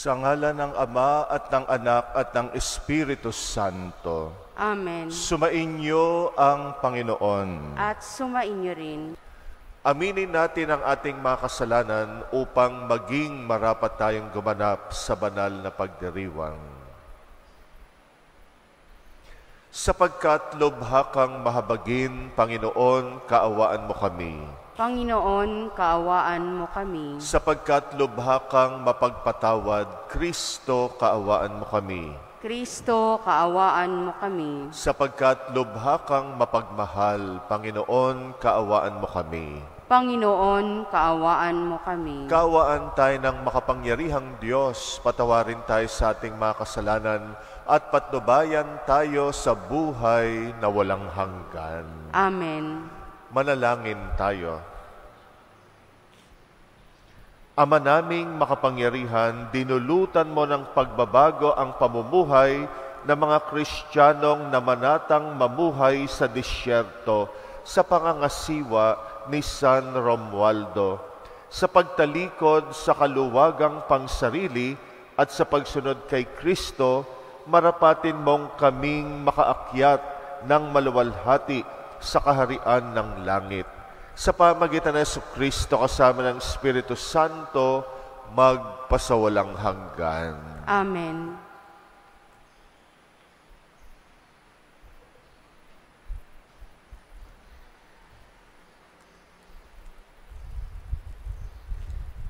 Sa ngalan ng Ama at ng Anak at ng Espiritu Santo. Amen. Sumainyo ang Panginoon. At sumainyo rin. Aminin natin ang ating mga kasalanan upang maging marapat tayong gumanap sa banal na pagdiriwang. Sapagkat lubha kang mahabagin, Panginoon, kaawaan mo kami. Panginoon, kaawaan mo kami. Sapagkat lubha kang mapagpatawad, Kristo, kaawaan mo kami. Kristo, kaawaan mo kami. Sapagkat lubha kang mapagmahal, Panginoon, kaawaan mo kami. Panginoon, kaawaan mo kami. Kaawaan tayo ng makapangyarihang Diyos, patawarin tayo sa ating mga kasalanan at patnubayan tayo sa buhay na walang hanggan. Amen. Manalangin tayo. Ama naming makapangyarihan, dinulutan mo ng pagbabago ang pamumuhay ng mga Kristiyanong namanatang mamuhay sa disyerto sa pangangasiwa ni San Romualdo, sa pagtalikod sa kaluwagang pangsarili at sa pagsunod kay Kristo, marapatin mong kaming makaakyat ng maluwalhati sa kaharian ng langit. Sa pamagitan ng Jesucristo kasama ng Espiritu Santo, magpasawalang hanggan. Amen.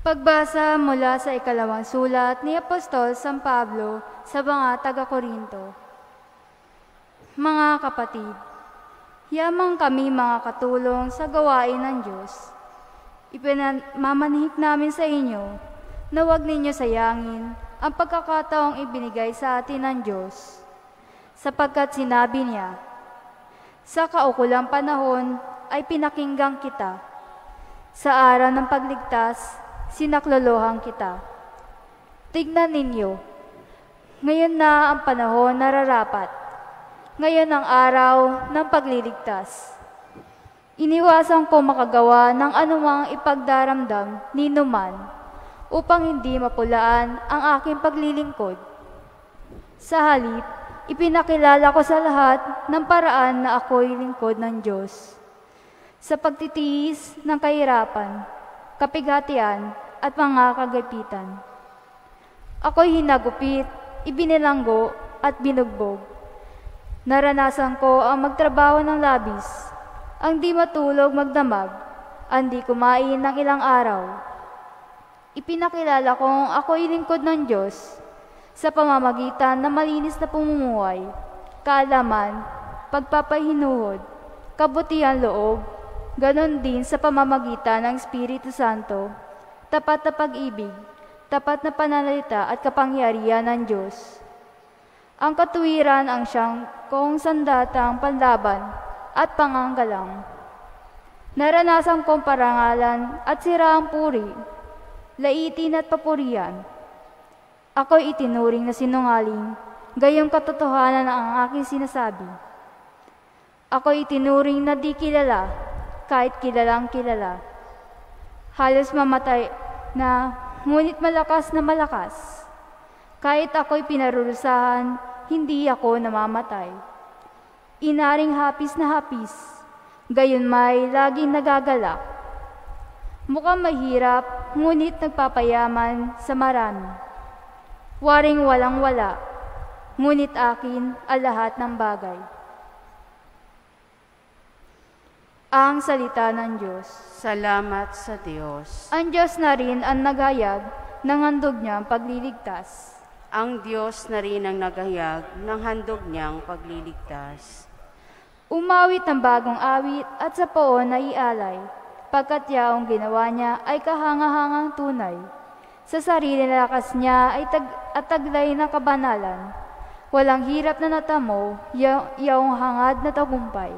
Pagbasa mula sa ikalawang sulat ni Apostol San Pablo sa mga taga-Korinto. Mga kapatid, yamang kami mga katulong sa gawain ng Diyos. Ipinamamanhik namin sa inyo na huwag ninyo sayangin ang pagkakataong ibinigay sa atin ng Diyos. Sapagkat sinabi niya, sa kaukulang panahon ay pinakinggan kita. Sa araw ng pagligtas, sinaklolohan kita. Tignan ninyo, ngayon na ang panahon nararapat. Ngayon ang araw ng pagliligtas. Iniwasan ko makagawa ng anumang ipagdaramdam ni numan upang hindi mapulaan ang aking paglilingkod. Sa halip, ipinakilala ko sa lahat ng paraan na ako'y lingkod ng Diyos. Sa pagtitiis ng kahirapan, kapighatian at mga kagapitan. Ako'y hinagupit, ibinilanggo at binugbog. Naranasan ko ang magtrabaho ng labis, ang di matulog magdamag, ang di kumain ng ilang araw. Ipinakilala kong ako'y lingkod ng Diyos sa pamamagitan ng malinis na pamumuhay, kaalaman, pagpapahinuhod, kabutihan loob, ganon din sa pamamagitan ng Espiritu Santo, tapat na pag-ibig, tapat na pananalita at kapangyarihan ng Diyos. Ang katuwiran ang siyang kong sandatang panlaban at panganggalang. Naranasan kong parangalan at siraang puri, laitin at papurihan. Ako'y itinuring na sinungaling, gayong katotohanan ang aking sinasabi. Ako'y itinuring na di kilala, kahit kilalang kilala. Halos mamatay na, ngunit malakas na malakas. Kahit ako'y pinarurusahan, hindi ako namamatay. Inaring hapis na hapis, gayon may laging nagagalak. Mukhang mahirap, ngunit nagpapayaman sa marami. Waring walang-wala, ngunit akin ang lahat ng bagay. Ang salita ng Diyos. Salamat sa Diyos. Ang Diyos na rin ang naghayag ng handog niyang pagliligtas. Ang Diyos na rin ang naghayag ng handog niyang pagliligtas. Umawit ng bagong awit at sa poon na ialay, pagkat yaong ginawa niya ay kahangahangang tunay. Sa sarili na lakas niya ay taglay na kabanalan. Walang hirap na natamo, yaong hangad na tagumpay.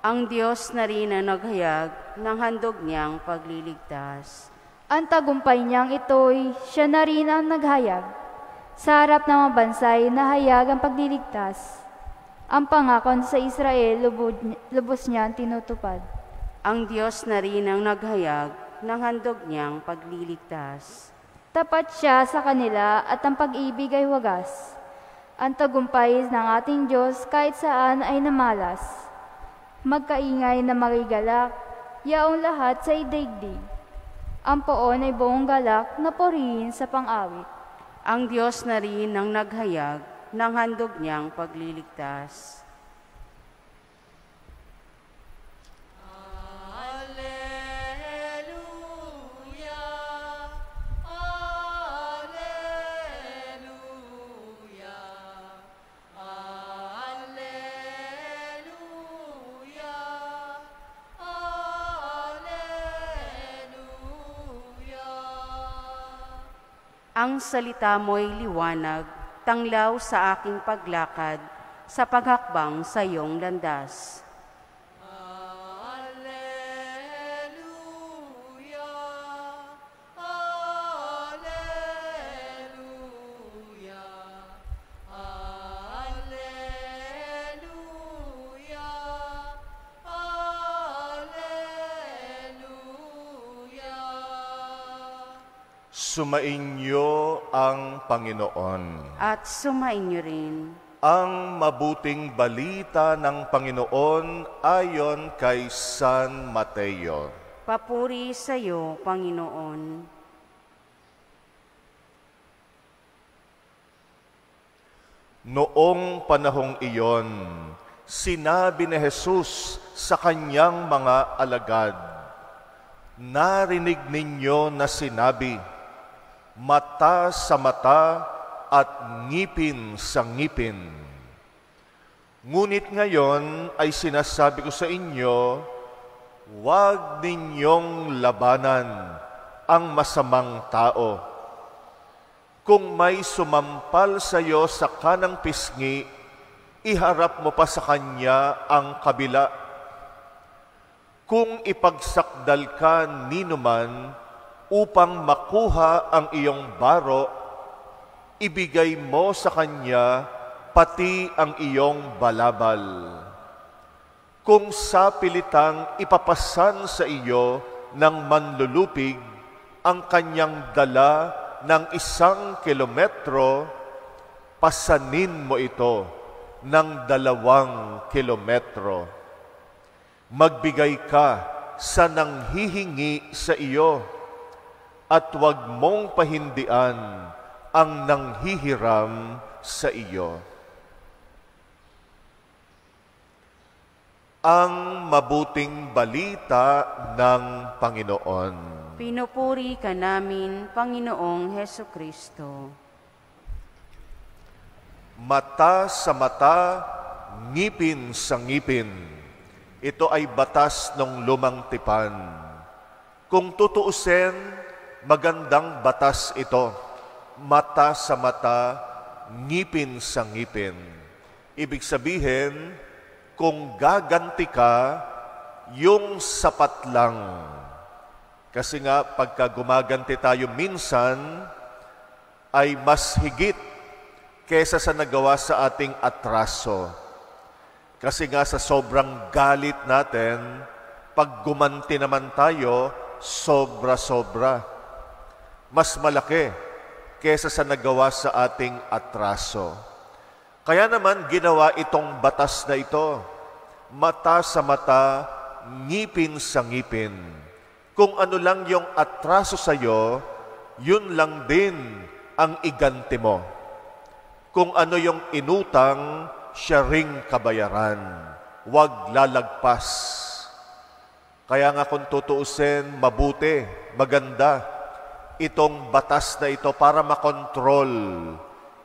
Ang Diyos na rin ang naghayag ng handog niyang pagliligtas. Ang tagumpay niyang ito'y siya na rin ang naghayag. Sa harap ng mga bansay na hayag ang pagliligtas. Ang pangako sa Israel, lubos niyang tinutupad. Ang Diyos na rin ang naghayag ng handog niyang pagliligtas. Tapat siya sa kanila at ang pag-ibig ay wagas. Ang tagumpay ng ating Diyos kahit saan ay namalas. Magkaingay na marigalak, yaong lahat sa daigdig. Ang poon ay buong galak na purihin sa pang-awit. Ang Diyos na rin ang naghayag ng handog niyang pagliligtas. Ang salita mo'y liwanag, tanglaw sa aking paglakad, sa paghakbang sa iyong landas. Sumainyo ang Panginoon. At sumainyo rin. Ang mabuting balita ng Panginoon ayon kay San Mateo. Papuri sa iyo, Panginoon. Noong panahong iyon, sinabi ni Jesus sa kanyang mga alagad, "Narinig ninyo na sinabi, mata sa mata at ngipin sa ngipin. Ngunit ngayon ay sinasabi ko sa inyo, huwag ninyong labanan ang masamang tao. Kung may sumampal sa iyo sa kanang pisngi, iharap mo pa sa kanya ang kabila. Kung ipagsakdal ka ninuman upang makuha ang iyong baro, ibigay mo sa kanya pati ang iyong balabal. Kung sa pilitang ipapasan sa iyo ng manlulupig ang kanyang dala ng 1 kilometro, pasanin mo ito ng 2 kilometro. Magbigay ka sa nanghihingi sa iyo, at huwag mong pahindian ang nanghihiram sa iyo." Ang mabuting balita ng Panginoon. Pinupuri ka namin, Panginoong Hesukristo. Mata sa mata, ngipin sa ngipin. Ito ay batas ng lumang tipan. Kung tutuusin, magandang batas ito. Mata sa mata, ngipin sa ngipin. Ibig sabihin, kung gaganti ka, yung sapat lang. Kasi nga, pagka gumaganti tayo minsan, ay mas higit kesa sa nagawa sa ating atraso. Kasi nga sa sobrang galit natin, pag gumanti naman tayo, sobra-sobra. Mas malaki kesa sa nagawa sa ating atraso. Kaya naman ginawa itong batas na ito, mata sa mata, ngipin sa ngipin. Kung ano lang yung atraso sa iyo, yun lang din ang iganti mo. Kung ano yung inutang, siya ring kabayaran. Huwag lalagpas. Kaya nga kung tutuusin, mabuti, maganda, itong batas na ito para makontrol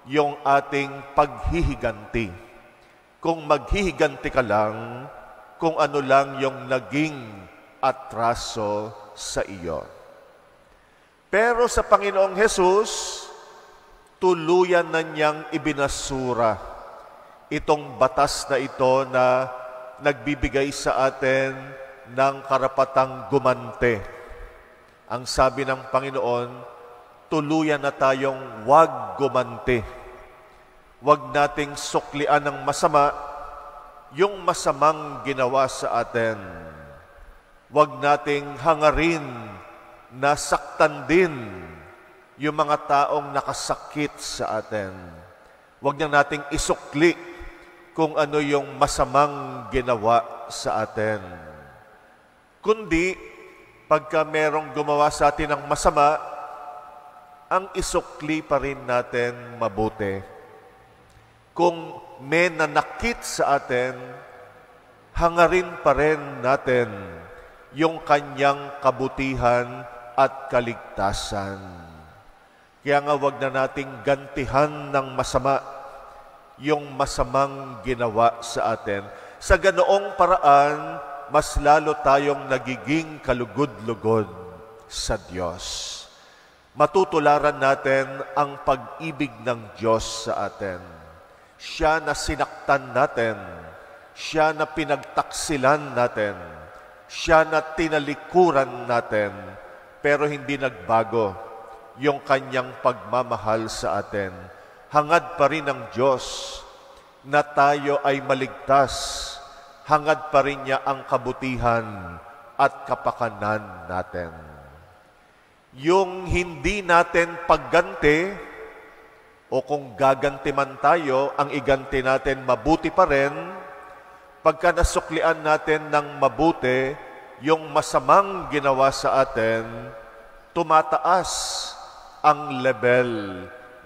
yung ating paghihiganti. Kung maghihiganti ka lang, kung ano lang yung naging atraso sa iyo. Pero sa Panginoong Hesus, tuluyan na niyang ibinasura itong batas na ito na nagbibigay sa atin ng karapatang gumante. Ang sabi ng Panginoon, tuluyan na tayong huwag gumante. Huwag nating suklian ng masama yung masamang ginawa sa atin. Huwag nating hangarin na saktan din yung mga taong nakasakit sa atin. Huwag na nating isukli kung ano yung masamang ginawa sa atin. Kundi, pagka merong gumawa sa atin ng masama, ang isukli pa rin natin mabuti. Kung may nanakit sa atin, hangarin pa rin natin yung kanyang kabutihan at kaligtasan. Kaya nga wag na nating gantihan ng masama yung masamang ginawa sa atin. Sa ganoong paraan, mas lalo tayong nagiging kalugod-lugod sa Diyos. Matutularan natin ang pag-ibig ng Diyos sa atin. Siya na sinaktan natin, siya na pinagtaksilan natin, siya na tinalikuran natin, pero hindi nagbago yung kanyang pagmamahal sa atin. Hangad pa rin ng Diyos na tayo ay maligtas. Hangad pa rin niya ang kabutihan at kapakanan natin. Yung hindi natin pagganti, o kung gaganti man tayo, ang iganti natin mabuti pa rin, pagka nasuklian natin ng mabuti, yung masamang ginawa sa atin, tumataas ang level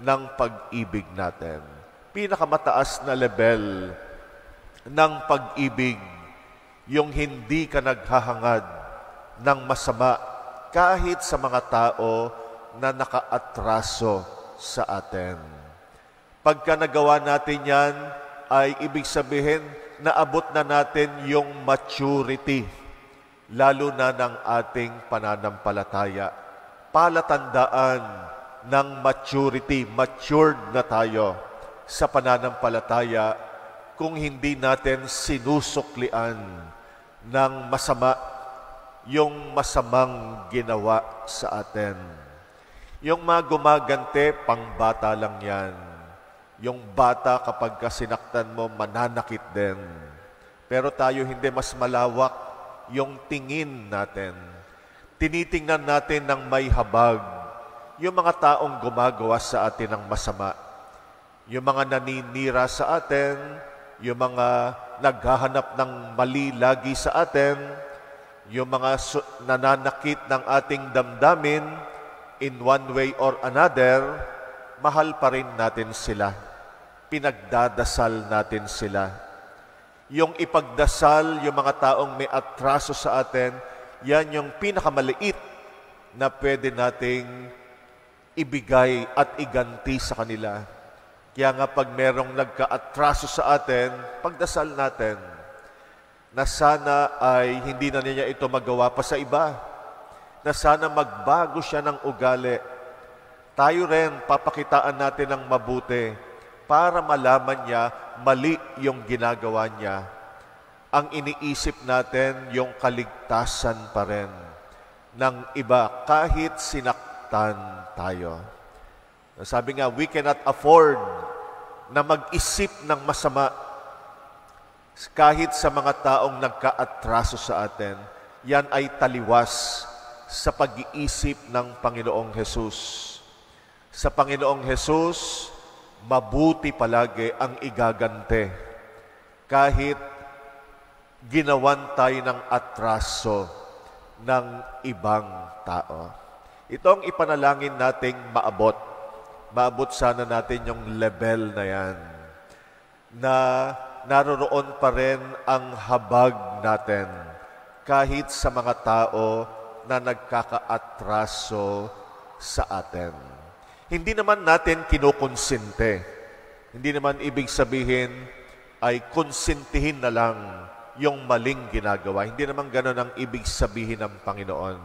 ng pag-ibig natin. Pinakamataas na level ng pag-ibig, yung hindi ka naghahangad ng masama kahit sa mga tao na nakaatraso sa atin. Pagka nagawa natin yan, ay ibig sabihin naabot na natin yung maturity, lalo na ng ating pananampalataya. Palatandaan ng maturity, matured na tayo sa pananampalataya kung hindi natin sinusuklian ng masama yung masamang ginawa sa atin. Yung mga gumagante, pangbata lang yan. Yung bata kapag sinaktan mo, mananakit din. Pero tayo hindi, mas malawak yung tingin natin. Tinitingnan natin ng may habag yung mga taong gumagawa sa atin ng masama. Yung mga naninira sa atin, yung mga naghahanap ng mali lagi sa atin, yung mga nananakit ng ating damdamin in one way or another, mahal pa rin natin sila. Pinagdadasal natin sila. Yung ipagdasal, yung mga taong may atraso sa atin, yan yung pinakamaliit na pwede nating ibigay at iganti sa kanila. Kaya nga pag merong nagka-atraso sa atin, pagdasal natin na sana ay hindi na niya ito magawa pa sa iba, na sana magbago siya ng ugali. Tayo rin, papakitaan natin ng mabuti para malaman niya mali yung ginagawa niya. Ang iniisip natin yung kaligtasan pa rin ng iba kahit sinaktan tayo. Sabi nga, we cannot afford na mag-isip ng masama kahit sa mga taong nagka-atraso sa atin. Yan ay taliwas sa pag-iisip ng Panginoong Hesus. Sa Panginoong Hesus, mabuti palagi ang igagante kahit ginawan tayo ng atraso ng ibang tao. Ito ang ipanalangin nating maabot. Maabot sana natin yung level na yan, na naroroon pa rin ang habag natin kahit sa mga tao na nagkakaatraso sa atin. Hindi naman natin kinukonsinte. Hindi naman ibig sabihin ay konsintihin na lang yung maling ginagawa. Hindi naman gano'n ang ibig sabihin ng Panginoon.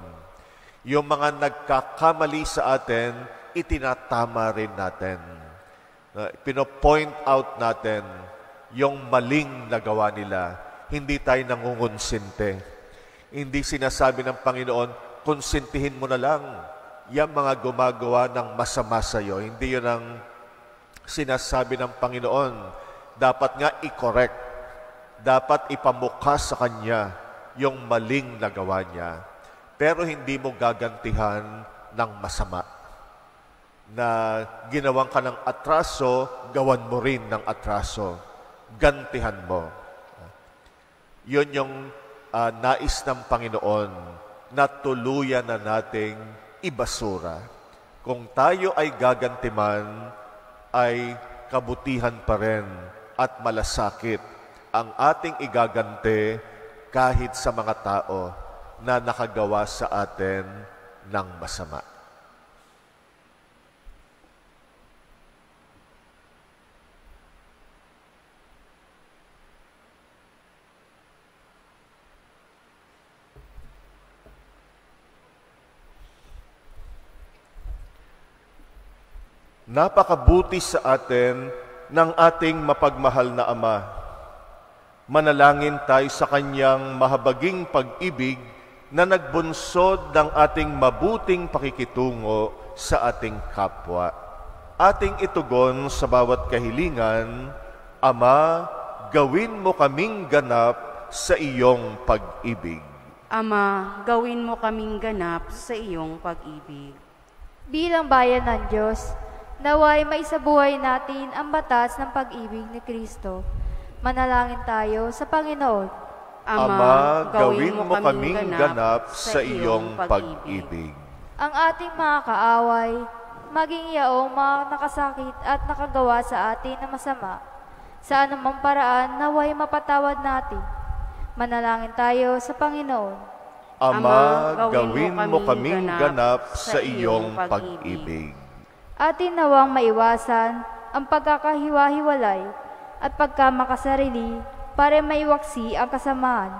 Yung mga nagkakamali sa atin, itinatama rin natin. Pino-point out natin yung maling nagawa nila. Hindi tayo nangungonsinte. Hindi sinasabi ng Panginoon, konsintihin mo na lang yung mga gumagawa ng masama sa iyo. Hindi yun ang sinasabi ng Panginoon. Dapat nga i-correct. Dapat ipamukha sa Kanya yung maling nagawa niya. Pero hindi mo gagantihan ng masama. na ginawan ka ng atraso, gawan mo rin ng atraso. Gantihan mo. Yun yung nais ng Panginoon na tuluyan na nating ibasura. Kung tayo ay gaganti man, ay kabutihan pa rin at malasakit ang ating igagante kahit sa mga tao na nakagawa sa atin ng masama. Napakabuti sa atin ng ating mapagmahal na Ama. Manalangin tayo sa Kanyang mahabaging pag-ibig na nagbunsod ng ating mabuting pakikitungo sa ating kapwa. Ating itugon sa bawat kahilingan, Ama, gawin mo kaming ganap sa iyong pag-ibig. Ama, gawin mo kaming ganap sa iyong pag-ibig. Bilang bayan ng Diyos, naway maisabuhay natin ang batas ng pag-ibig ni Kristo. Manalangin tayo sa Panginoon. Ama, gawin mo kaming ganap sa iyong pag-ibig. Ang ating mga kaaway, maging yaong mga nakasakit at nakagawa sa atin na masama, sa anumang paraan naway mapatawad natin. Manalangin tayo sa Panginoon. Ama, gawin mo kaming ganap sa iyong pag-ibig. Atin nawang maiwasan ang pagkakahiwa-hiwalay at pagkamakasarili para maiwaksi ang kasamaan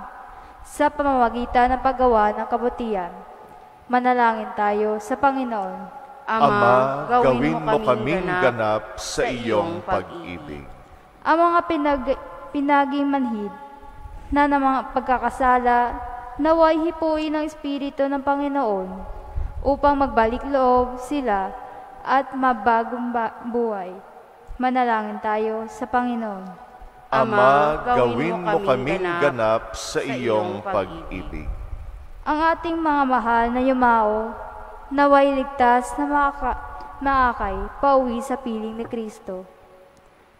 sa pamamagitan ng paggawa ng kabutihan. Manalangin tayo sa Panginoon. Ama, gawin mo kaming ganap sa iyong pag-ibig. Ang mga pinaging manhid na ng mga pagkakasala naway hipuin ng Espiritu ng Panginoon upang magbalik loob sila at mabagong buhay. Manalangin tayo sa Panginoon. Ama, gawin mo kaming ganap sa iyong pag-ibig. Ang ating mga mahal na yumao, naway ligtas na maakay pauwi sa piling ni Kristo.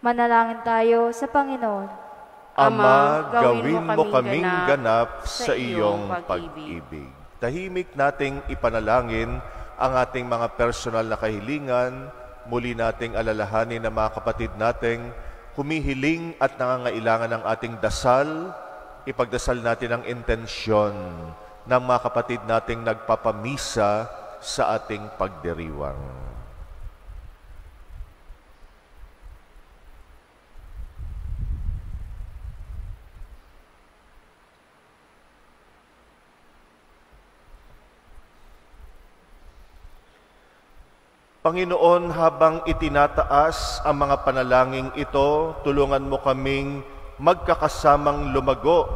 Manalangin tayo sa Panginoon. Ama, gawin mo kaming ganap sa iyong pag-ibig. Tahimik nating ipanalangin ang ating mga personal na kahilingan, muli nating alalahanin na mga kapatid nating humihiling at nangangailangan ng ating dasal, ipagdasal natin ang intensyon ng mga kapatid nating nagpapamisa sa ating pagdiriwang. Panginoon, habang itinataas ang mga panalangin ito, tulungan mo kaming magkakasamang lumago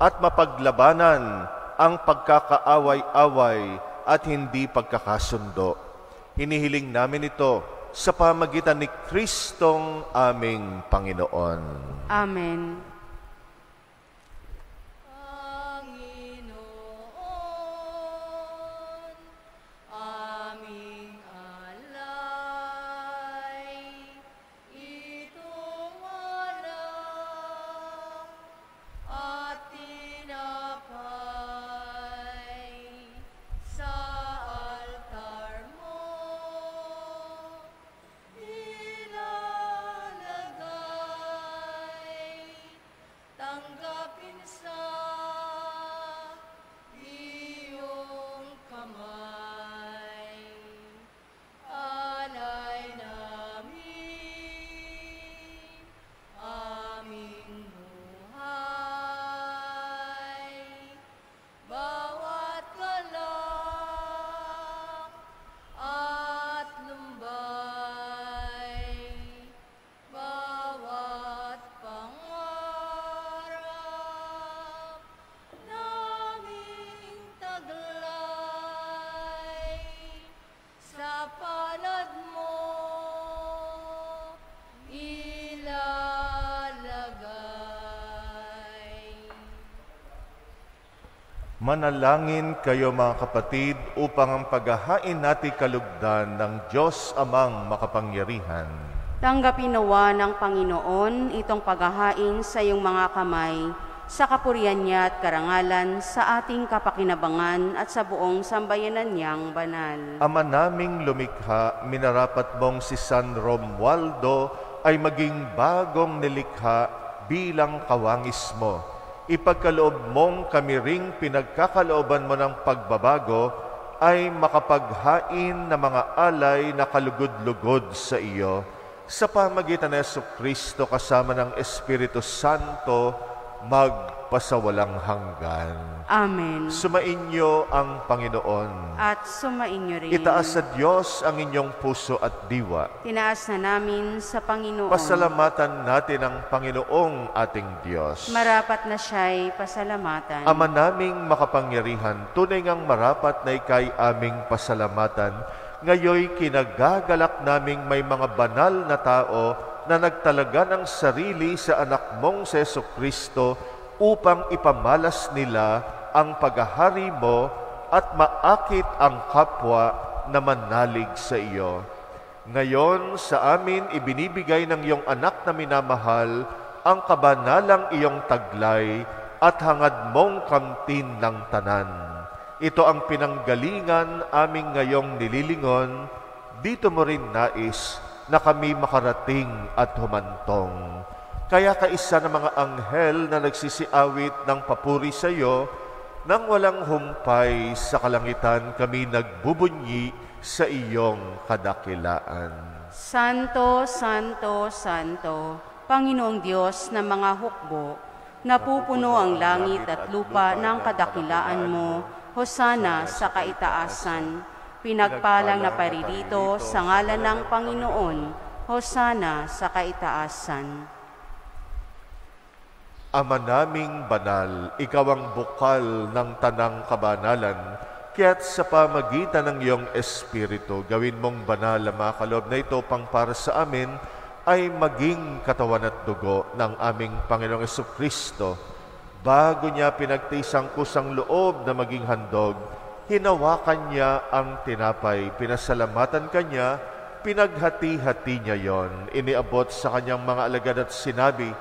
at mapaglabanan ang pagkakaaway-away at hindi pagkakasundo. Hinihiling namin ito sa pamagitan ni Kristong aming Panginoon. Amen. Manalangin kayo mga kapatid upang ang paghahain natin kalugdan ng Diyos Amang makapangyarihan. Tanggapin nawa ng Panginoon itong paghahain sa iyong mga kamay, sa kapurihan niya at karangalan, sa ating kapakinabangan at sa buong sambayanan niyang banal. Ama naming lumikha, minarapat mong si San Romualdo ay maging bagong nilikha bilang kawangis mo. Ipagkaloob mong kami ring pinagkakalooban mo ng pagbabago ay makapaghain ng mga alay na kalugod-lugod sa iyo. Sa pamagitan ng Jesucristo kasama ng Espiritu Santo, magpasawalang hanggan. Amen. Sumainyo ang Panginoon. At sumainyo rin. Itaas sa Diyos ang inyong puso at diwa. Tinaas na namin sa Panginoon. Pasalamatan natin ang Panginoong ating Diyos. Marapat na siya'y pasalamatan. Ama naming makapangyarihan, tunay ngang marapat na ika'y aming pasalamatan. Ngayoy kinagagalak naming may mga banal na tao na nagtalaga ng sarili sa anak mong si Jesucristo upang ipamalas nila ang paghahari mo at maakit ang kapwa na manalig sa iyo. Ngayon sa amin ibinibigay ng iyong anak na minamahal ang kabanalang iyong taglay at hangad mong kamtin ng tanan. Ito ang pinanggalingan aming ngayong nililingon, dito mo rin nais na kami makarating at humantong. Kaya kaisa ng mga anghel na nagsisiawit ng papuri sa iyo, nang walang humpay sa kalangitan kami nagbubunyi sa iyong kadakilaan. Santo, Santo, Santo, Panginoong Diyos ng mga hukbo, napupuno ang langit at lupa ng kadakilaan mo, Hosana sa kaitaasan. Pinagpalang na paririto sa ngalan ng Panginoon, Hosana sa kaitaasan. Ama naming banal, ikaw ang bukal ng tanang kabanalan, kaya't sa pamagitan ng iyong Espiritu, gawin mong banal ang mga kaloob na ito pang para sa amin ay maging katawan at dugo ng aming Panginoong Jesucristo. Bago niya pinagtisang kusang loob na maging handog, hinawakan niya ang tinapay, pinasalamatan kanya, pinaghati-hati niya yon, iniabot sa kanyang mga alagad at sinabi,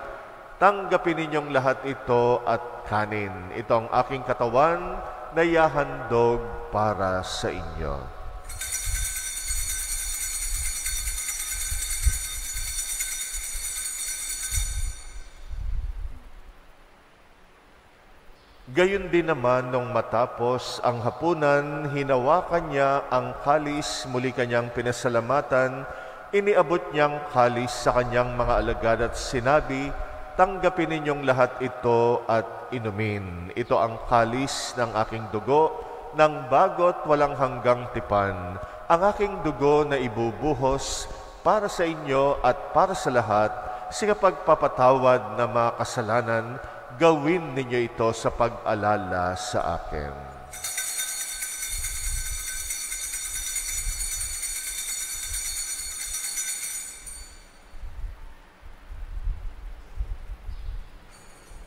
tanggapin ninyong lahat ito at kanin. Ito ang aking katawan na ihahandog para sa inyo. Gayon din naman nung matapos ang hapunan, hinawakan niya ang kalis, muli kanyang pinasalamatan, iniabot niyang kalis sa kanyang mga alagad at sinabi, tanggapin ninyong lahat ito at inumin. Ito ang kalis ng aking dugo, ng bagot walang hanggang tipan. Ang aking dugo na ibubuhos para sa inyo at para sa lahat, sa pagpapatawad ng mga kasalanan, gawin ninyo ito sa pag-alala sa akin.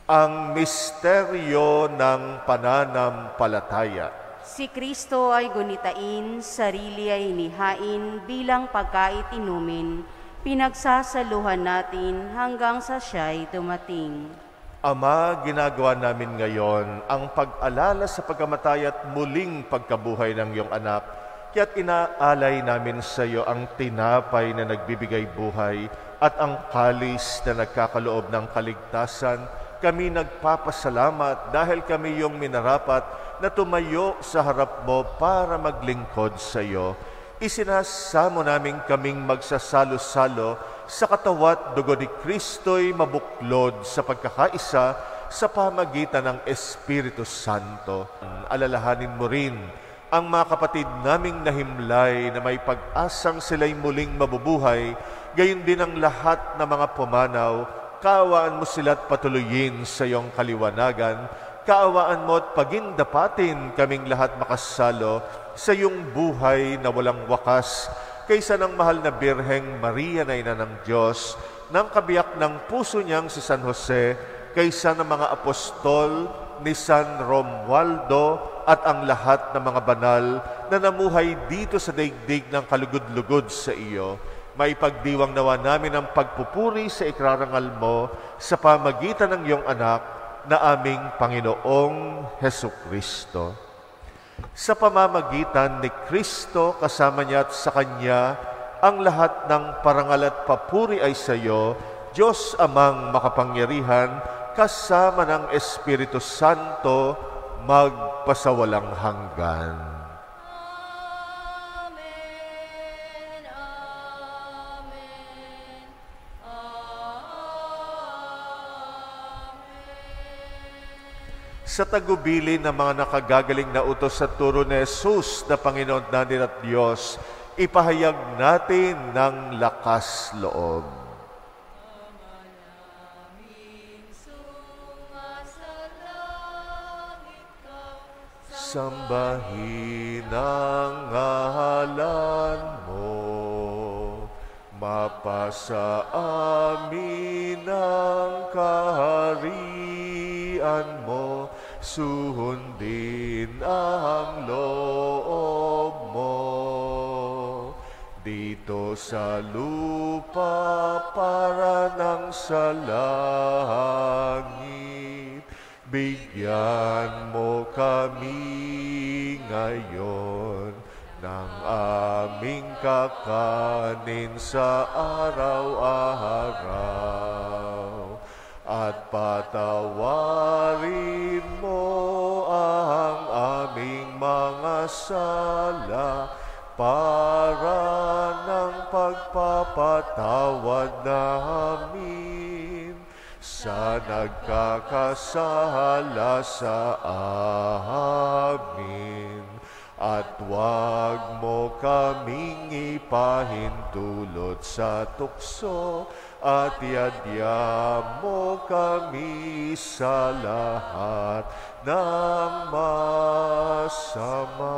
Ang misteryo ng pananampalataya. Si Kristo ay gunitain, sarili ay inihain bilang pagkait inumin, pinagsasaluhan natin hanggang sa siya'y dumating. Ama, ginagawa namin ngayon ang pag-alala sa pagkamatay at muling pagkabuhay ng iyong anak, kaya't inaalay namin sa iyo ang tinapay na nagbibigay buhay at ang kalis na nagkakaloob ng kaligtasan. Kami nagpapasalamat dahil kami iyong minarapat na tumayo sa harap mo para maglingkod sa iyo. Isinasamo namin kaming magsasalo-salo sa katawat dugo ni Kristo'y mabuklod sa pagkakaisa sa pamagitan ng Espiritu Santo. Alalahanin mo rin ang mga kapatid naming nahimlay na may pag-asang sila'y muling mabubuhay, gayon din ang lahat ng mga pumanaw. Kaawaan mo sila't patuloyin sa iyong kaliwanagan. Kaawaan mo at pagindapatin kaming lahat makasalo sa iyong buhay na walang wakas, kaysa ng mahal na Birheng Maria na Ina ng Diyos, ng kabiyak ng puso niyang si San Jose, kaysa ng mga apostol ni San Romualdo at ang lahat ng mga banal na namuhay dito sa daigdig ng kalugod-lugod sa iyo, maipagdiwang nawa namin ang pagpupuri sa ikrarangal mo sa pamagitan ng iyong anak na aming Panginoong Hesukristo. Sa pamamagitan ni Kristo, kasama niya at sa Kanya, ang lahat ng parangal at papuri ay sa iyo, Diyos Amang makapangyarihan, kasama ng Espiritu Santo, magpasawalang hanggan. Amen. Amen. Amen. Sa tagubili ng mga nakagagaling na utos sa turo ni Jesus na Panginoon natin at Diyos, ipahayag natin ng lakas loob. Sambahin ang ngalan mo, mapasa amin ang kaharian mo, sundin ang loob mo. Dito sa lupa para nang sa langit, bigyan mo kami ngayon ng aming kakanin sa araw-araw. At patawarin mo ang aming mga sala para ng pagpapatawad namin sa nagkakasala sa amin. At huwag mo kaming ipahintulot sa tukso, at iadya mo kami sa lahat ng masama.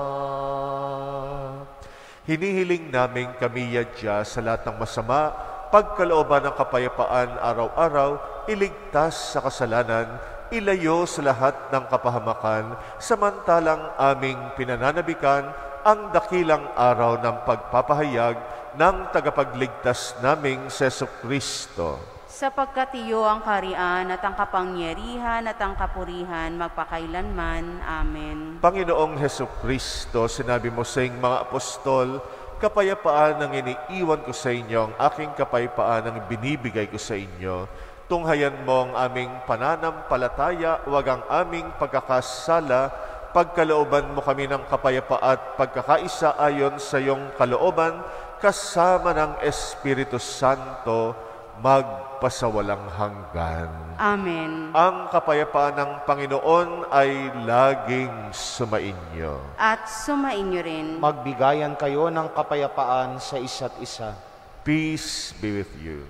Hinihiling namin kami yadya sa lahat ng masama, pagkalooban ng kapayapaan araw-araw, iligtas sa kasalanan, ilayo sa lahat ng kapahamakan, samantalang aming pinananabikan ang dakilang araw ng pagpapahayag ng tagapagligtas naming si Jesucristo. Sapagkat iyo ang kaharian at ang kapangyarihan at ang kapurihan magpakailanman. Amen. Panginoong Jesucristo, sinabi mo sa iyong mga apostol, kapayapaan ang iniiwan ko sa inyo, ang aking kapayapaan ang binibigay ko sa inyo. Tunghayan mo ang aming pananampalataya, huwag ang aming pagkakasala. Pagkalooban mo kami ng kapayapaan at pagkakaisa ayon sa iyong kalooban, kasama ng Espiritu Santo, magpasawalang hanggan. Amen. Ang kapayapaan ng Panginoon ay laging sumainyo. At sumainyo rin. Magbigayan kayo ng kapayapaan sa isa't isa. Peace be with you.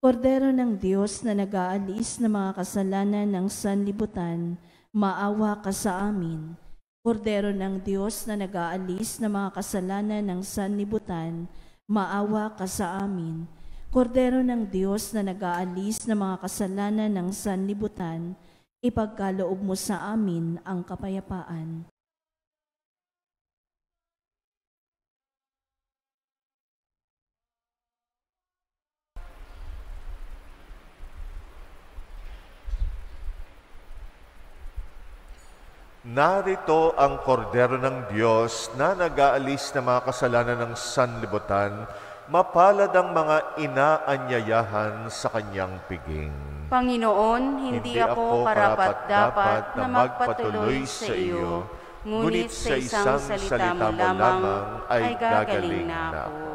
Kordero ng Diyos na nag-aalis ng mga kasalanan ng sanlibutan, maawa ka sa amin. Kordero ng Diyos na nag-aalis ng mga kasalanan ng sanlibutan, maawa ka sa amin. Kordero ng Diyos na nag-aalis ng mga kasalanan ng sanlibutan, ipagkaloob mo sa amin ang kapayapaan. Narito ang kordero ng Diyos na nag-aalis ng mga kasalanan ng sanlibutan, mapalad ang mga inaanyayahan sa kanyang piging. Panginoon, hindi ako karapat-dapat na magpatuloy sa iyo, ngunit sa isang salita mo lamang ay gagaling na ako.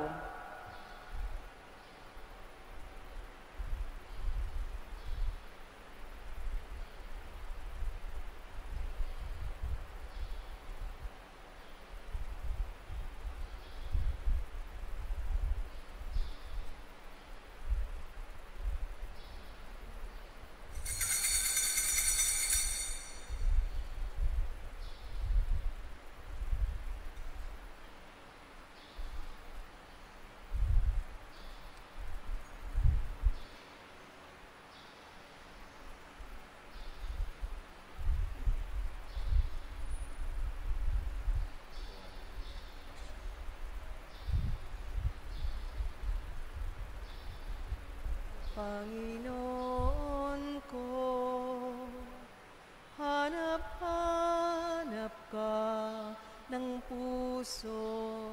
puso,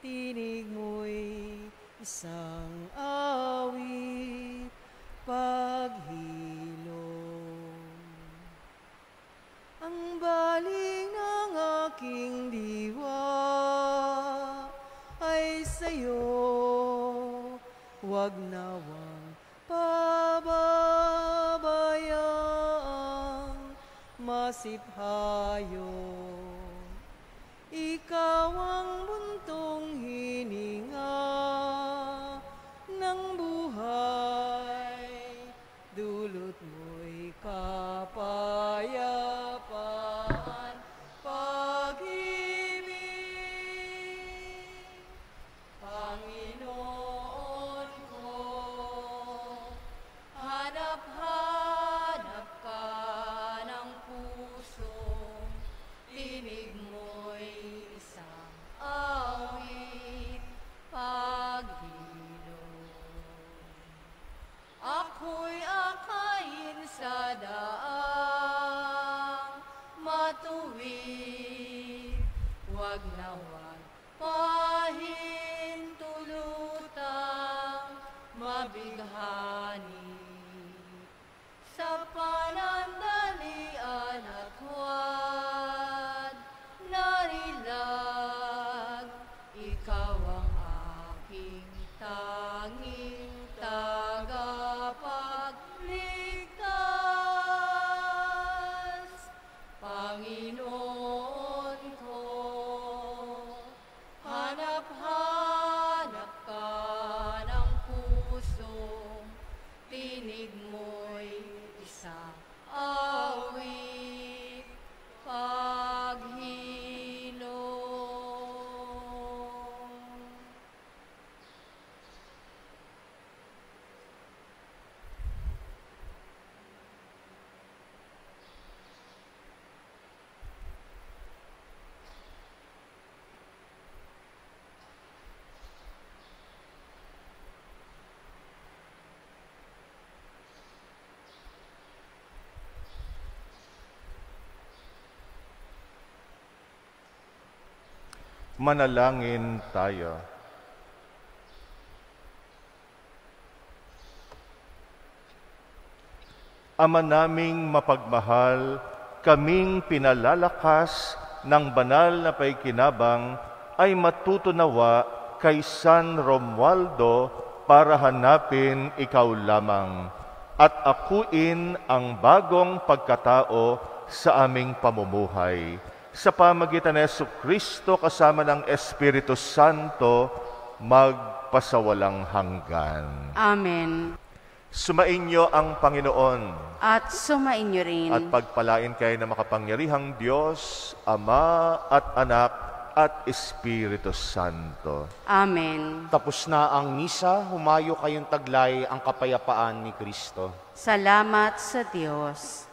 tinig mo'y isang awit, paghilom. Ang baling ng aking diwa ay sa'yo, huwag nawang pababayaang masiphayo. Ikaw ang buntong hininga ng buhay, dulot mo'y kapayapaan, pag-ibig. Panginoon ko, hanap-hanap ka ng puso, tinig mo'y isang awit, paghilom. Ako'y akayin sa daang matuwid, huwag nawang pahintulutang mabighani. Sa panandalian at huwad narilag, ikaw ang aking tanging tagapagligtas. Panginoon ko, hanap-hanap ka ng puso, tinig mo'y isang awit, paghilom. Manalangin tayo. Ama naming mapagmahal, kaming pinalalakas ng banal na paikinabang ay matutunawa kay San Romualdo para hanapin ikaw lamang at akuin ang bagong pagkatao sa aming pamumuhay. Sa pamagitan ni Jesucristo kasama ng Espiritu Santo, magpasawalang hanggan. Amen. Sumainyo ang Panginoon At sumainyo rin. at pagpalain kayo ng makapangyarihang Diyos, Ama at Anak at Espiritu Santo. Amen. Tapos na ang misa, humayo kayong taglay ang kapayapaan ni Kristo. Salamat sa Diyos.